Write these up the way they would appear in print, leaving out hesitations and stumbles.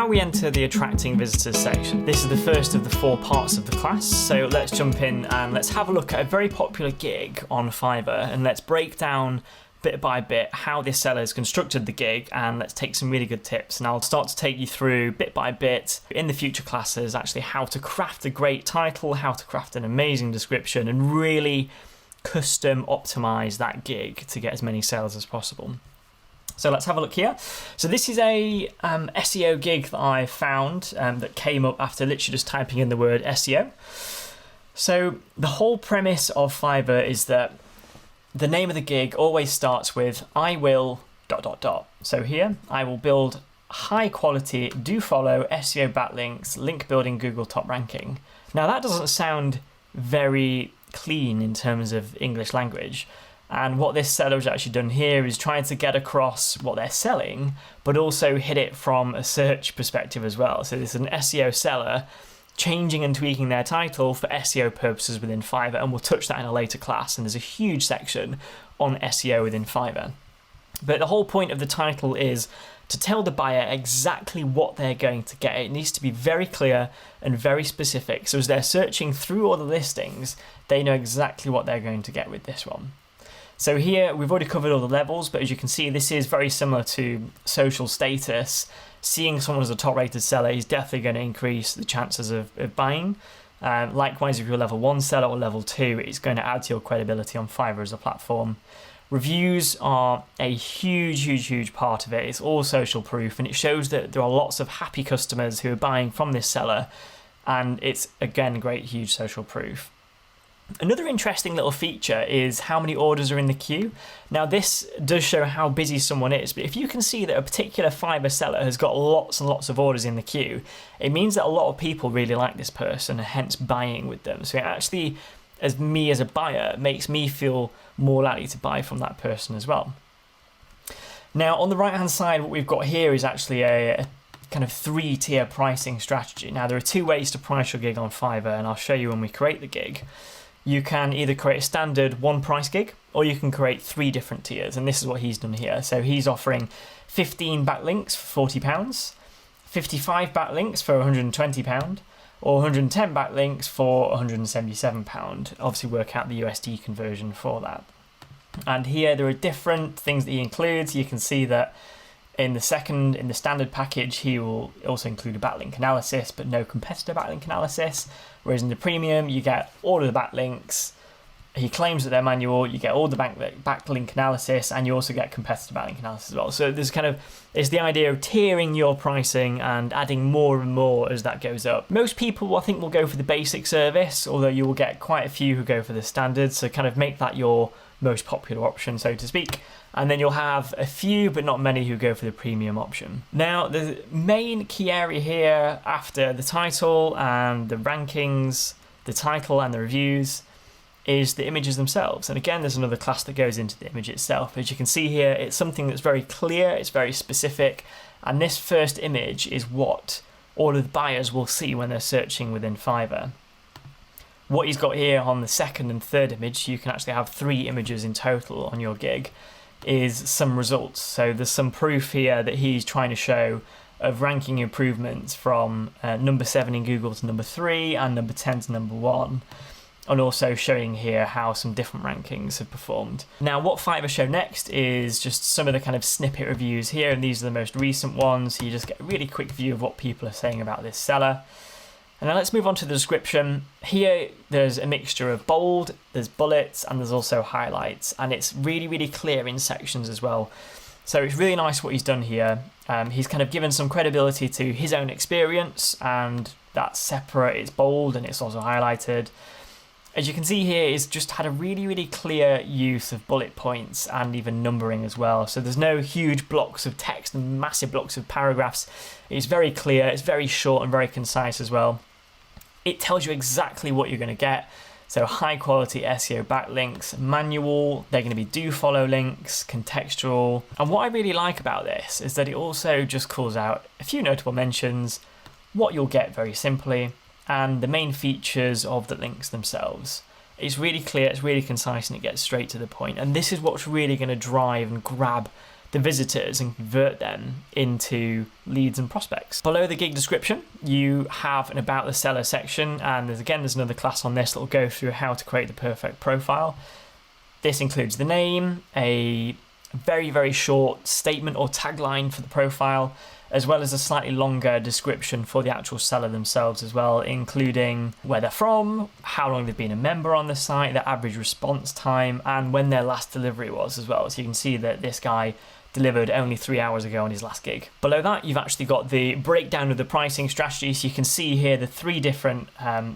now we enter the attracting visitors section. This is the first of the 4 parts of the class, so let's jump in and let's have a look at a very popular gig on Fiverr, and let's break down bit by bit how this seller has constructed the gig, and let's take some really good tips. And I'll start to take you through bit by bit in the future classes actually how to craft a great title, how to craft an amazing description, and really custom optimize that gig to get as many sales as possible. So let's have a look here. So this is a SEO gig that I found that came up after literally just typing in the word SEO. So the whole premise of Fiverr is that the name of the gig always starts with I will ... So here I will build high quality, do follow SEO backlinks, link building Google top ranking. Now that doesn't sound very clean in terms of English language. And what this seller has actually done here is trying to get across what they're selling, but also hit it from a search perspective as well. So this is an SEO seller changing and tweaking their title for SEO purposes within Fiverr, and we'll touch that in a later class. And there's a huge section on SEO within Fiverr. But the whole point of the title is to tell the buyer exactly what they're going to get. It needs to be very clear and very specific. So as they're searching through all the listings, they know exactly what they're going to get with this one. So here we've already covered all the levels, but as you can see, this is very similar to social status. Seeing someone as a top rated seller is definitely going to increase the chances of buying. Likewise, if you're a level 1 seller or level 2, it's going to add to your credibility on Fiverr as a platform. Reviews are a huge part of it. It's all social proof, and it shows that there are lots of happy customers who are buying from this seller, and it's again great huge social proof. Another interesting little feature is how many orders are in the queue. Now this does show how busy someone is, but if you can see that a particular Fiverr seller has got lots and lots of orders in the queue, it means that a lot of people really like this person and hence buying with them. So it actually, as a buyer, makes me feel more likely to buy from that person as well. Now on the right hand side, what we've got here is actually a kind of 3-tier pricing strategy. Now there are 2 ways to price your gig on Fiverr, and I'll show you when we create the gig. You can either create a standard 1 price gig, or you can create 3 different tiers, and this is what he's done here. So he's offering 15 backlinks for £40, 55 backlinks for £120, or 110 backlinks for £177. Obviously work out the USD conversion for that. And here there are different things that he includes. You can see that in the standard package, he will also include a backlink analysis, but no competitor backlink analysis. Whereas in the premium, you get all of the backlinks. He claims that they're manual. You get all the backlink analysis, and you also get competitor backlink analysis as well. So there's it's the idea of tiering your pricing and adding more and more as that goes up. Most people, I think, will go for the basic service, although you will get quite a few who go for the standard. So kind of make that your most popular option, so to speak. And then you'll have a few, but not many, who go for the premium option. Now, the main key area here after the title and the rankings, the title and the reviews, is the images themselves. And again, there's another class that goes into the image itself. As you can see here, it's something that's very clear, it's very specific, and this first image is what all of the buyers will see when they're searching within Fiverr. What he's got here on the second and third image, you can actually have 3 images in total on your gig, is some results. So there's some proof here that he's trying to show of ranking improvements from number 7 in Google to number 3 and number 10 to number 1, and also showing here how some different rankings have performed. Now what Fiverr show next is just some of the kind of snippet reviews here, and these are the most recent ones, so you just get a really quick view of what people are saying about this seller. And now let's move on to the description. Here there's a mixture of bold, there's bullets, and there's also highlights, and it's really clear in sections as well. So it's really nice what he's done here. He's kind of given some credibility to his own experience, and that's separate, it's bold, and it's also highlighted. As you can see here, it's just had a really clear use of bullet points and even numbering as well. So there's no huge blocks of text and massive blocks of paragraphs. It's very clear, it's very short and very concise as well. It tells you exactly what you're going to get. So high quality SEO backlinks, manual, they're going to be do follow links, contextual. And what I really like about this is that it also just calls out a few notable mentions, what you'll get very simply, and the main features of the links themselves. It's really clear, it's really concise, and it gets straight to the point. And this is what's really going to drive and grab the visitors and convert them into leads and prospects. Below the gig description, you have an about the seller section, and there's another class on this that will go through how to create the perfect profile. This includes the name, a very, very short statement or tagline for the profile, as well as a slightly longer description for the actual seller themselves as well, including where they're from, how long they've been a member on the site, their average response time, and when their last delivery was as well. So you can see that this guy delivered only 3 hours ago on his last gig. Below that, you've actually got the breakdown of the pricing strategy. So you can see here the 3 different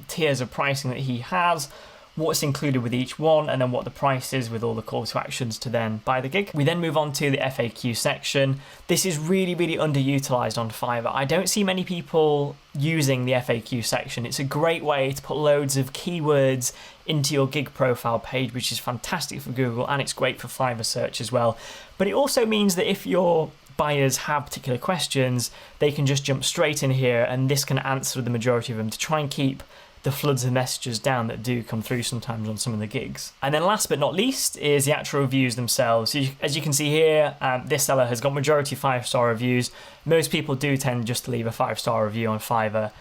tiers of pricing that he has, what's included with each one, and then what the price is with all the call to actions to then buy the gig. We then move on to the FAQ section. This is really, really underutilized on Fiverr. I don't see many people using the FAQ section. It's a great way to put loads of keywords into your gig profile page, which is fantastic for Google, and it's great for Fiverr search as well. But it also means that if your buyers have particular questions, they can just jump straight in here, and this can answer the majority of them to try and keep the floods of messages down that do come through sometimes on some of the gigs. And then last but not least is the actual reviews themselves. So as you can see here, this seller has got majority 5-star reviews. Most people do tend just to leave a 5-star review on Fiverr.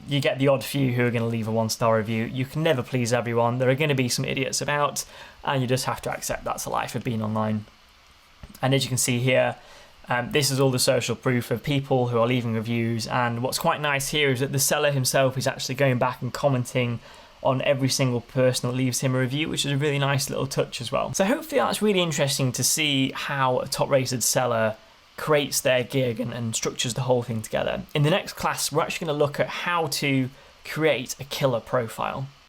You get the odd few who are going to leave a 1-star review. You can never please everyone. There are going to be some idiots about, and you just have to accept that's the life of being online. And as you can see here, this is all the social proof of people who are leaving reviews, and what's quite nice here is that the seller himself is actually going back and commenting on every single person that leaves him a review, which is a really nice little touch as well. So hopefully that's really interesting to see how a top-rated seller creates their gig and structures the whole thing together. In the next class, we're actually going to look at how to create a killer profile.